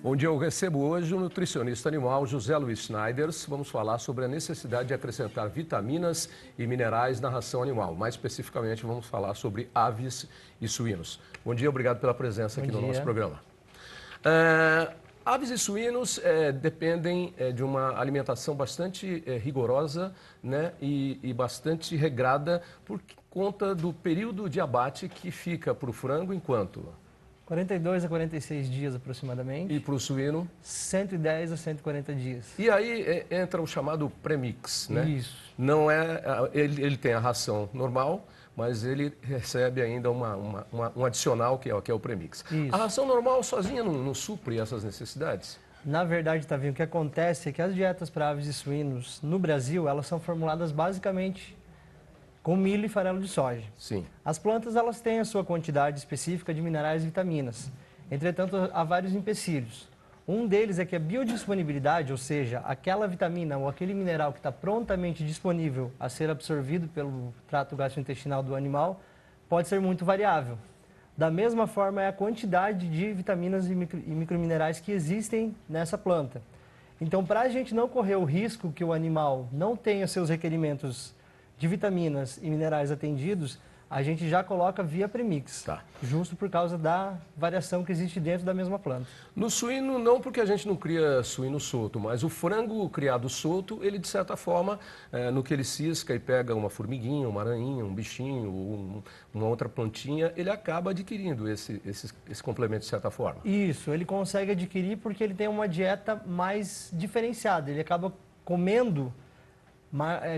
Onde eu recebo hoje o nutricionista animal José Luiz Schneiders. Vamos falar sobre a necessidade de acrescentar vitaminas e minerais na ração animal. Mais especificamente, vamos falar sobre aves e suínos. Bom dia, obrigado pela presença aqui no nosso programa. Aves e suínos dependem de uma alimentação bastante rigorosa, né, e bastante regrada por conta do período de abate que fica para o frango enquanto... 42 a 46 dias aproximadamente. E para o suíno? 110 a 140 dias. E aí entra o chamado premix, né? Isso. Não é, ele tem a ração normal, mas ele recebe ainda um adicional que é o premix. Isso. A ração normal sozinha não supre essas necessidades? Na verdade, Tavinho, o que acontece é que as dietas para aves e suínos no Brasil, elas são formuladas basicamente com milho e farelo de soja. Sim. As plantas, elas têm a sua quantidade específica de minerais e vitaminas. Entretanto, há vários empecilhos. Um deles é que a biodisponibilidade, ou seja, aquela vitamina ou aquele mineral que está prontamente disponível a ser absorvido pelo trato gastrointestinal do animal, pode ser muito variável. Da mesma forma, é a quantidade de vitaminas e microminerais que existem nessa planta. Então, para a gente não correr o risco que o animal não tenha seus requerimentos de vitaminas e minerais atendidos, a gente já coloca via premix, justo por causa da variação que existe dentro da mesma planta. No suíno, não, porque a gente não cria suíno solto, mas o frango criado solto, ele de certa forma, no que ele cisca e pega uma formiguinha, uma aranhinha, um bichinho, uma outra plantinha, ele acaba adquirindo esse complemento de certa forma. Isso, ele consegue adquirir porque ele tem uma dieta mais diferenciada, ele acaba comendo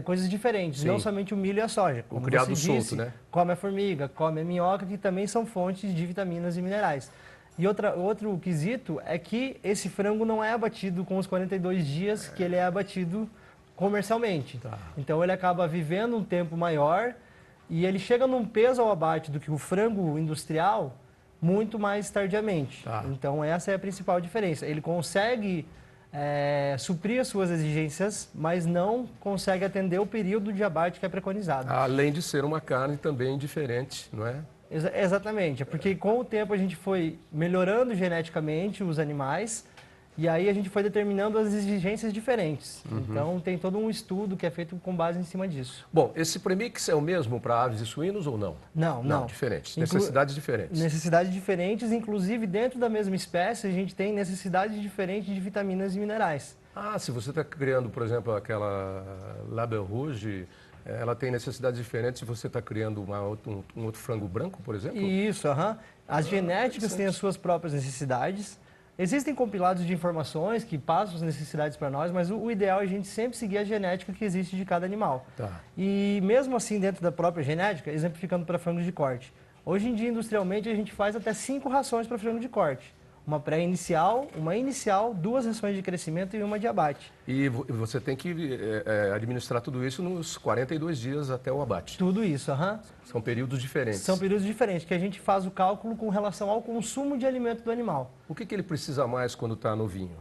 coisas diferentes, Sim. Não somente o milho e a soja. O criado solto, né? Come a formiga, come a minhoca, que também são fontes de vitaminas e minerais. E outro quesito é que esse frango não é abatido com os 42 dias que ele é abatido comercialmente. Então ele acaba vivendo um tempo maior e ele chega num peso ao abate do que o frango industrial muito mais tardiamente. Então essa é a principal diferença. Ele consegue suprir as suas exigências, mas não consegue atender o período de abate que é preconizado. Além de ser uma carne também diferente, não é? Exatamente, porque com o tempo a gente foi melhorando geneticamente os animais e aí a gente foi determinando as exigências diferentes. Então tem todo um estudo que é feito com base em cima disso. Bom, esse premix é o mesmo para aves e suínos ou não? Não. Diferentes, necessidades diferentes. Necessidades diferentes, inclusive dentro da mesma espécie a gente tem necessidades diferentes de vitaminas e minerais. Se você está criando, por exemplo, aquela Label Rouge, ela tem necessidades diferentes se você está criando um outro frango branco, por exemplo? Isso, As genéticas têm as suas próprias necessidades. Existem compilados de informações que passam as necessidades para nós, mas o ideal é a gente sempre seguir a genética que existe de cada animal. E mesmo assim, dentro da própria genética, exemplificando para frangos de corte, hoje em dia, industrialmente, a gente faz até 5 rações para frango de corte. Uma pré-inicial, uma inicial, 2 rações de crescimento e uma de abate. E você tem que administrar tudo isso nos 42 dias até o abate. Tudo isso, São períodos diferentes. São períodos diferentes, que a gente faz o cálculo com relação ao consumo de alimento do animal. O que ele precisa mais quando está novinho?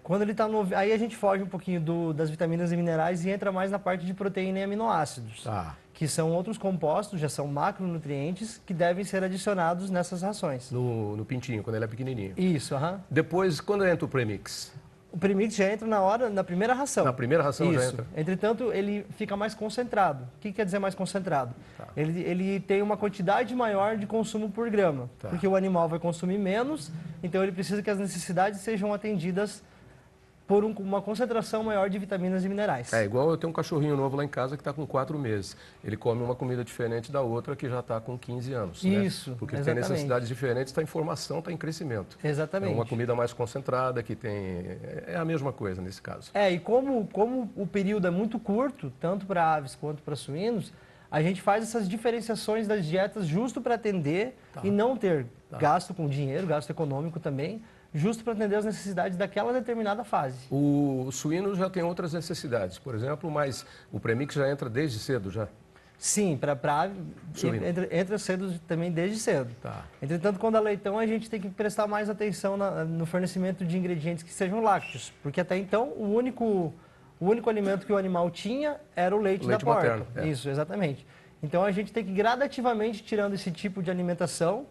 Quando ele está novinho, aí a gente foge um pouquinho das vitaminas e minerais e entra mais na parte de proteína e aminoácidos. Que são outros compostos, já são macronutrientes, que devem ser adicionados nessas rações. No pintinho, quando ele é pequenininho. Isso, Depois, quando entra o premix? O premix já entra na primeira ração. Na primeira ração Isso. já entra? Entretanto, ele fica mais concentrado. O que quer dizer mais concentrado? Ele tem uma quantidade maior de consumo por grama, porque o animal vai consumir menos, então ele precisa que as necessidades sejam atendidas por uma concentração maior de vitaminas e minerais. Igual eu tenho um cachorrinho novo lá em casa que está com 4 meses. Ele come uma comida diferente da outra que já está com 15 anos. Isso, né? Porque ele tem necessidades diferentes, está em formação, está em crescimento. Exatamente. É uma comida mais concentrada, que tem... É a mesma coisa nesse caso. E como o período é muito curto, tanto para aves quanto para suínos, a gente faz essas diferenciações das dietas justo para atender e não ter gasto com dinheiro, gasto econômico também, justo para atender as necessidades daquela determinada fase. O suíno já tem outras necessidades, por exemplo, mas o premix já entra desde cedo já? Sim, para ave entra cedo também desde cedo. Entretanto, quando é leitão, a gente tem que prestar mais atenção no fornecimento de ingredientes que sejam lácteos, porque até então o único alimento que o animal tinha era o leite da porca. Materno, Isso, exatamente. Então a gente tem que gradativamente tirando esse tipo de alimentação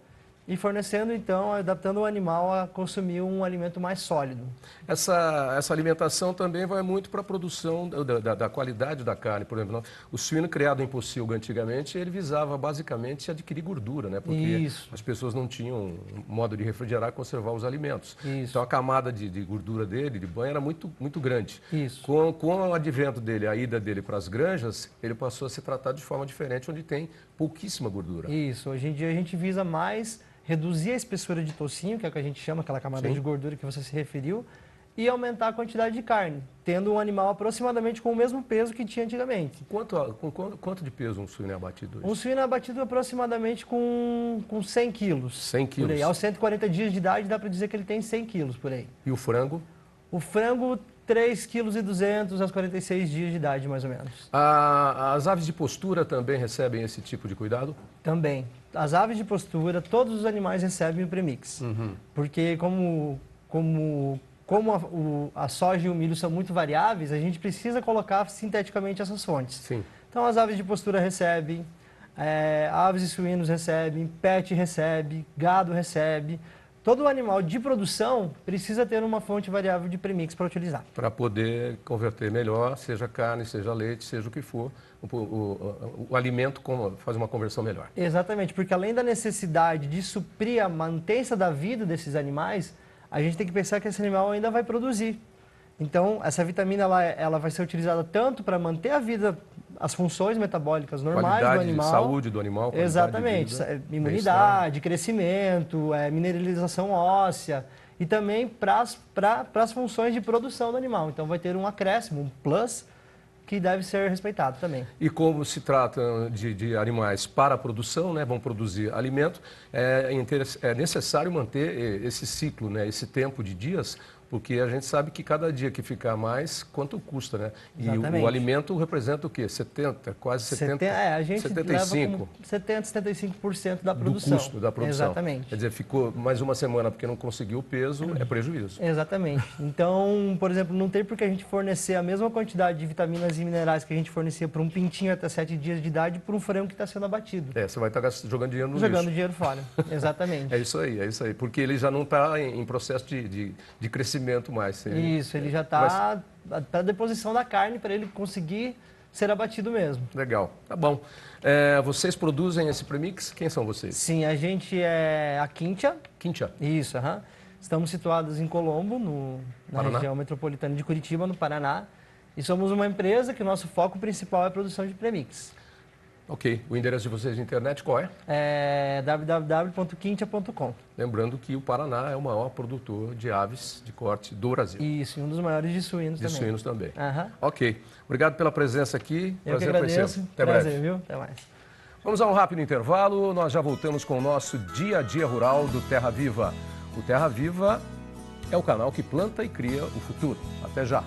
e fornecendo, então, adaptando o animal a consumir um alimento mais sólido. Essa alimentação também vai muito para a produção da qualidade da carne. Por exemplo, o suíno criado em pocilga antigamente, ele visava basicamente adquirir gordura, né? Porque Isso. as pessoas não tinham modo de refrigerar e conservar os alimentos. Isso. Então a camada de gordura dele, de banho, era muito, muito grande. Isso. Com o advento dele, a ida dele para as granjas, ele passou a se tratar de forma diferente, onde tem pouquíssima gordura. Isso. Hoje em dia a gente visa mais reduzir a espessura de toucinho, que é o que a gente chama, aquela camada de gordura que você se referiu, e aumentar a quantidade de carne, tendo um animal aproximadamente com o mesmo peso que tinha antigamente. Quanto de peso um suíno é abatido hoje? Um suíno é abatido aproximadamente com 100 quilos. 100 quilos. Por aí. Aos 140 dias de idade dá para dizer que ele tem 100 quilos por aí. E o frango? O frango, 3,2 kg aos 46 dias de idade, mais ou menos. As aves de postura também recebem esse tipo de cuidado? Também. As aves de postura, todos os animais recebem o premix. Porque como a soja e o milho são muito variáveis, a gente precisa colocar sinteticamente essas fontes. Sim. Então as aves de postura recebem, aves e suínos recebem, pet recebe, gado recebe. Todo animal de produção precisa ter uma fonte variável de premix para utilizar. Para poder converter melhor, seja carne, seja leite, seja o que for, o alimento faz uma conversão melhor. Exatamente, porque além da necessidade de suprir a mantença da vida desses animais, a gente tem que pensar que esse animal ainda vai produzir. Então, essa vitamina ela vai ser utilizada tanto para manter a vida, as funções metabólicas normais do animal. Saúde do animal. Exatamente. Vida, imunidade, crescimento, mineralização óssea e também para as funções de produção do animal. Então, vai ter um acréscimo, um plus, que deve ser respeitado também. E como se trata de animais para a produção, né, vão produzir alimento, é necessário manter esse ciclo, né, esse tempo de dias, porque a gente sabe que cada dia que ficar mais, quanto custa, né? E o alimento representa o quê? 70, quase 70, a gente 75? Leva 70, 75% da produção. Do custo da produção. Exatamente. Quer dizer, ficou mais uma semana porque não conseguiu o peso, é prejuízo. Exatamente. Então, por exemplo, não tem por que a gente fornecer a mesma quantidade de vitaminas e minerais que a gente fornecia para um pintinho até 7 dias de idade para um frango que está sendo abatido. Você vai estar jogando dinheiro no Jogando lixo. dinheiro fora. Exatamente. É isso aí. Porque ele já não está em processo de crescimento mais. Isso, ele já está para deposição da carne para ele conseguir ser abatido mesmo. Legal, tá bom. Vocês produzem esse premix? Quem são vocês? Sim, a gente é a Quintia. Quintia. Isso, Estamos situados em Colombo, na região metropolitana de Curitiba, no Paraná. E somos uma empresa que o nosso foco principal é a produção de premix. Ok. O endereço de vocês na internet qual é? É www.quintia.com. Lembrando que o Paraná é o maior produtor de aves de corte do Brasil. Isso, e um dos maiores de suínos também. De suínos também. Aham. Ok. Obrigado pela presença aqui. Eu que Prazer agradeço. Até Prazer, breve. viu? Até mais. Vamos a um rápido intervalo. Nós já voltamos com o nosso Dia a Dia Rural do Terra Viva. O Terra Viva é o canal que planta e cria o futuro. Até já.